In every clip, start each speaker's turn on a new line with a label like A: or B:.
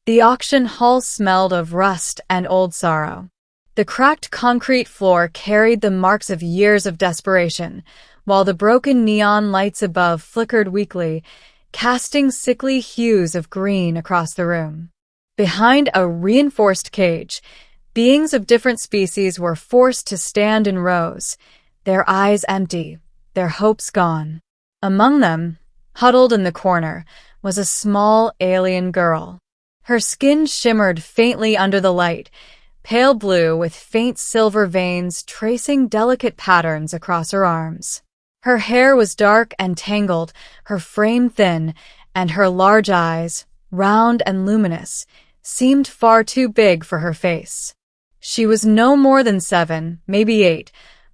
A: The auction hall smelled of rust and old sorrow. The cracked concrete floor carried the marks of years of desperation, while the broken neon lights above flickered weakly, casting sickly hues of green across the room. Behind a reinforced cage, beings of different species were forced to stand in rows, their eyes empty, their hopes gone. Among them, huddled in the corner, was a small alien girl. Her skin shimmered faintly under the light, pale blue with faint silver veins tracing delicate patterns across her arms. Her hair was dark and tangled, her frame thin, and her large eyes, round and luminous, seemed far too big for her face. She was no more than 7, maybe 8,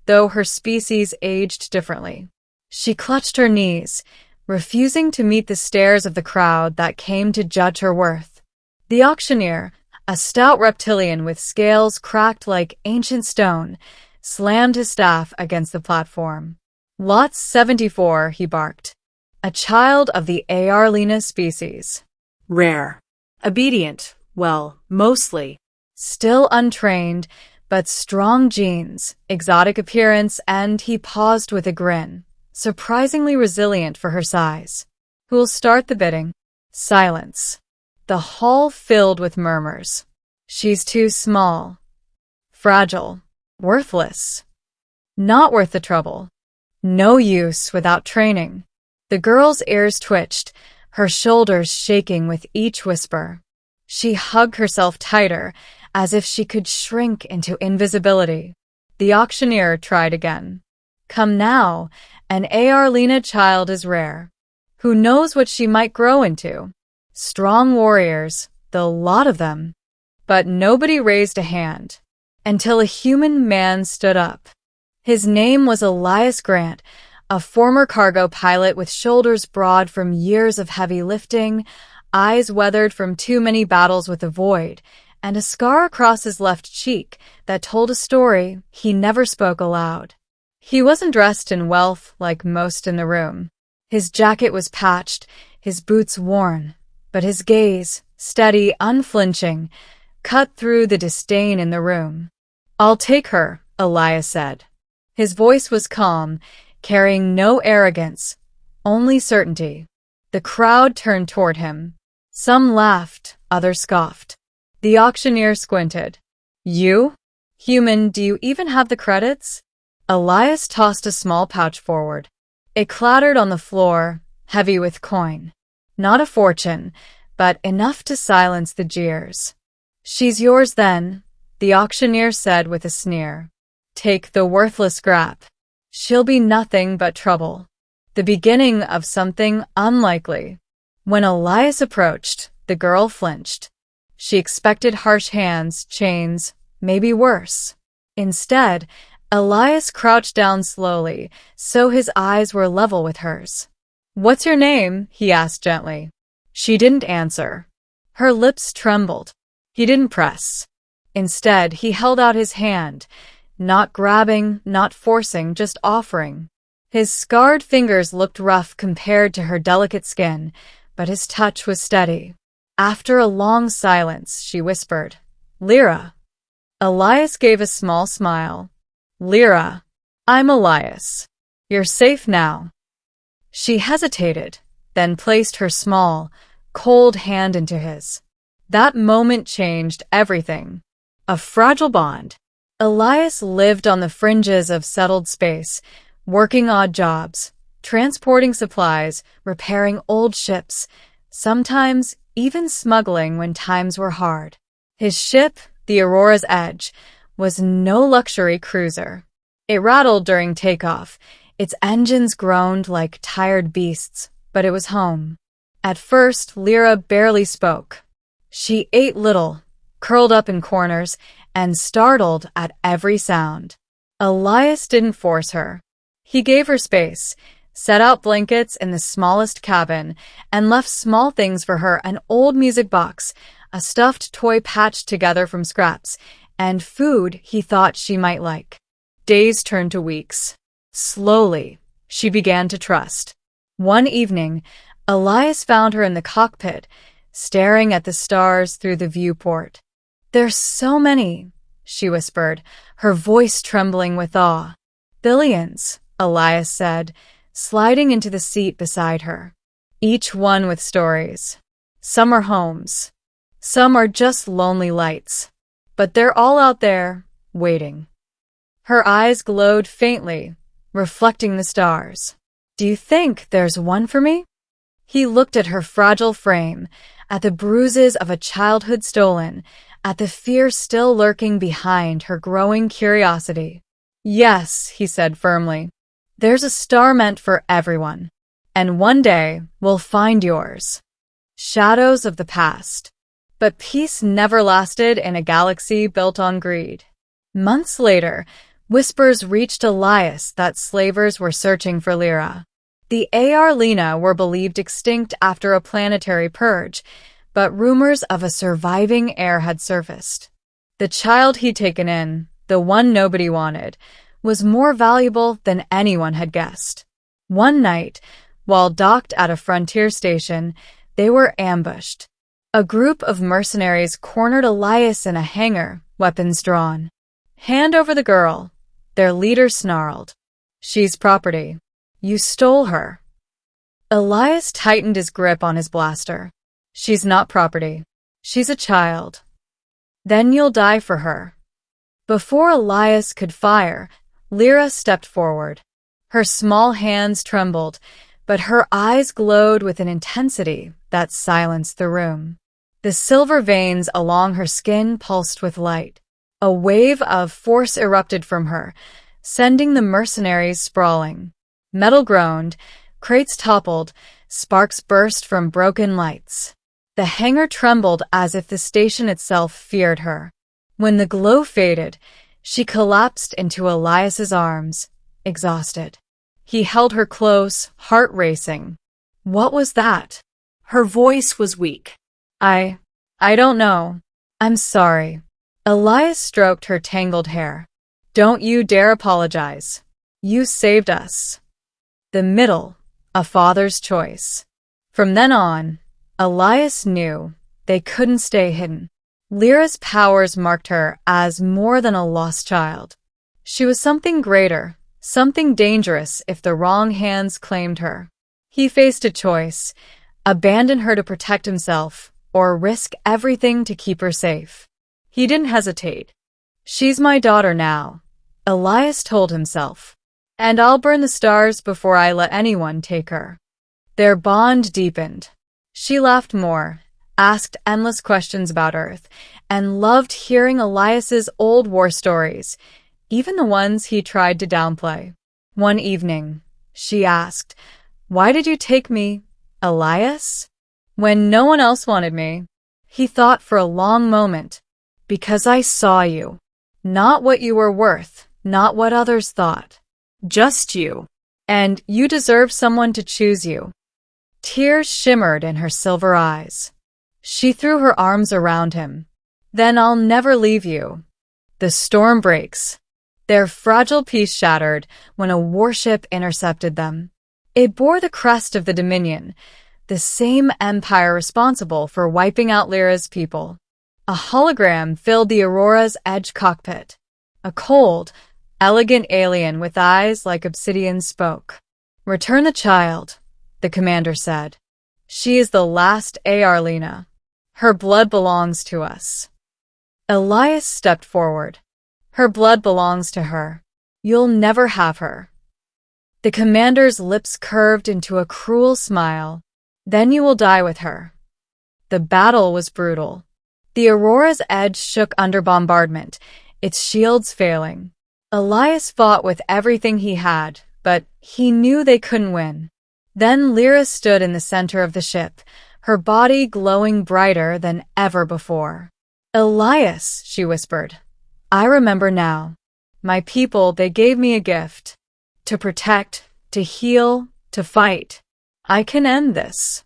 A: though her species aged differently. She clutched her knees, refusing to meet the stares of the crowd that came to judge her worth. The auctioneer, a stout reptilian with scales cracked like ancient stone, slammed his staff against the platform. "Lot 74, he barked. "A child of the Arlena species.
B: Rare. Obedient, well, mostly.
A: Still untrained, but strong genes, exotic appearance, and he paused with a grin, surprisingly resilient for her size. Who'll start the bidding?" Silence. The hall filled with murmurs. "She's too small. Fragile. Worthless. Not worth the trouble. No use without training." The girl's ears twitched, her shoulders shaking with each whisper. She hugged herself tighter, as if she could shrink into invisibility. The auctioneer tried again. "Come now, an Arlena child is rare. Who knows what she might grow into? Strong warriors, the lot of them." But nobody raised a hand, until a human man stood up. His name was Elias Grant, a former cargo pilot with shoulders broad from years of heavy lifting, eyes weathered from too many battles with the void, and a scar across his left cheek that told a story he never spoke aloud. He wasn't dressed in wealth like most in the room. His jacket was patched, his boots worn, but his gaze, steady, unflinching, cut through the disdain in the room. "I'll take her," Elias said. His voice was calm, carrying no arrogance, only certainty. The crowd turned toward him. Some laughed, others scoffed. The auctioneer squinted. "You? Human, do you even have the credits?" Elias tossed a small pouch forward. It clattered on the floor, heavy with coin. Not a fortune, but enough to silence the jeers. "She's yours then," the auctioneer said with a sneer. "Take the worthless scrap. She'll be nothing but trouble. The beginning of something unlikely." When Elias approached, the girl flinched. She expected harsh hands, chains, maybe worse. Instead, Elias crouched down slowly, so his eyes were level with hers. "What's your name?" he asked gently. She didn't answer. Her lips trembled. He didn't press. Instead, he held out his hand, not grabbing, not forcing, just offering. His scarred fingers looked rough compared to her delicate skin, but his touch was steady. After a long silence, she whispered, "Lyra." Elias gave a small smile. "Lyra, I'm Elias. You're safe now." She hesitated, then placed her small, cold hand into his. That moment changed everything. A fragile bond. Elias lived on the fringes of settled space, working odd jobs, transporting supplies, repairing old ships, sometimes even smuggling when times were hard. His ship, the Aurora's Edge, was no luxury cruiser. It rattled during takeoff, its engines groaned like tired beasts, but it was home. At first, Lyra barely spoke. She ate little, curled up in corners, and startled at every sound. Elias didn't force her. He gave her space, set out blankets in the smallest cabin, and left small things for her: an old music box, a stuffed toy patched together from scraps, and food he thought she might like. Days turned to weeks. Slowly, she began to trust. One evening, Elias found her in the cockpit, staring at the stars through the viewport. "There's so many," she whispered, her voice trembling with awe. "Billions," Elias said, sliding into the seat beside her. "Each one with stories. Some are homes. Some are just lonely lights. But they're all out there, waiting." Her eyes glowed faintly, reflecting the stars. "Do you think there's one for me?" He looked at her fragile frame, at the bruises of a childhood stolen, at the fear still lurking behind her growing curiosity. "Yes," he said firmly. "There's a star meant for everyone. And one day, we'll find yours." Shadows of the past. But peace never lasted in a galaxy built on greed. Months later, whispers reached Elias that slavers were searching for Lyra. The Arlena were believed extinct after a planetary purge, but rumors of a surviving heir had surfaced. The child he'd taken in, the one nobody wanted, was more valuable than anyone had guessed. One night, while docked at a frontier station, they were ambushed. A group of mercenaries cornered Elias in a hangar, weapons drawn. "Hand over the girl," their leader snarled. "She's property. You stole her." Elias tightened his grip on his blaster. "She's not property. She's a child. Then you'll die for her." Before Elias could fire, Lyra stepped forward. Her small hands trembled, but her eyes glowed with an intensity that silenced the room. The silver veins along her skin pulsed with light. A wave of force erupted from her, sending the mercenaries sprawling. Metal groaned, crates toppled, sparks burst from broken lights. The hangar trembled as if the station itself feared her. When the glow faded, she collapsed into Elias's arms, exhausted. He held her close, heart racing. "What was that?"
B: Her voice was weak.
A: I don't know. I'm sorry." Elias stroked her tangled hair. "Don't you dare apologize. You saved us." The middle, a father's choice. From then on, Elias knew they couldn't stay hidden. Lyra's powers marked her as more than a lost child. She was something greater, something dangerous if the wrong hands claimed her. He faced a choice: abandon her to protect himself, or risk everything to keep her safe. He didn't hesitate. "She's my daughter now," Elias told himself. "And I'll burn the stars before I let anyone take her." Their bond deepened. She laughed more, asked endless questions about Earth, and loved hearing Elias's old war stories, even the ones he tried to downplay. One evening, she asked, "Why did you take me, Elias? When no one else wanted me?" He thought for a long moment. "Because I saw you. Not what you were worth, not what others thought. Just you. And you deserve someone to choose you." Tears shimmered in her silver eyes. She threw her arms around him. "Then I'll never leave you." The storm breaks. Their fragile peace shattered when a warship intercepted them. It bore the crest of the Dominion, the same empire responsible for wiping out Lyra's people. A hologram filled the Aurora's Edge cockpit. A cold, elegant alien with eyes like obsidian spoke. "Return the child," the commander said. "She is the last Arlena. Her blood belongs to us." Elias stepped forward. "Her blood belongs to her. You'll never have her." The commander's lips curved into a cruel smile. "Then you will die with her." The battle was brutal. The Aurora's Edge shook under bombardment, its shields failing. Elias fought with everything he had, but he knew they couldn't win. Then Lyra stood in the center of the ship, her body glowing brighter than ever before. "Elias," she whispered, "I remember now. My people, they gave me a gift. To protect, to heal, to fight. I can end this."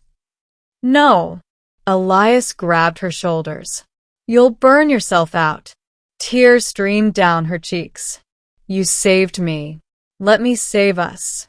A: "No." Elias grabbed her shoulders. "You'll burn yourself out." Tears streamed down her cheeks. "You saved me. Let me save us."